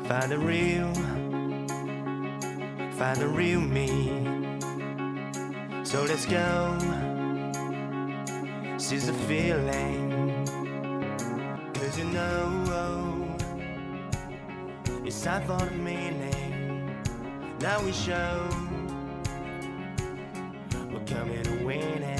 Find the real me. So let's go, seize the feeling. Cause you know, it's time for the meaning. Now we show, we're coming to win it.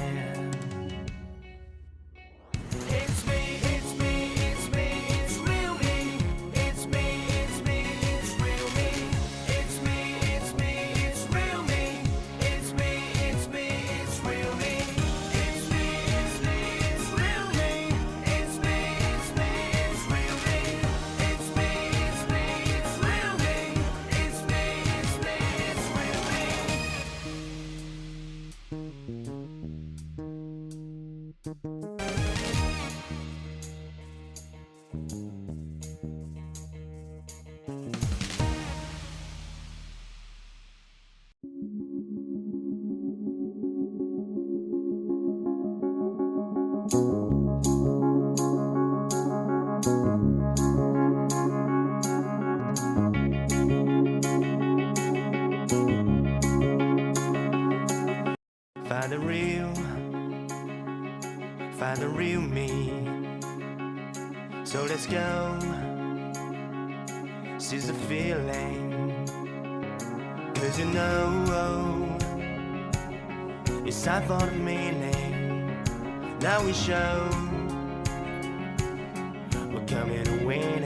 Find the real me. So let's go, seize the feeling. Cause you know, it's time for the meaning. Now we show, we're coming to win.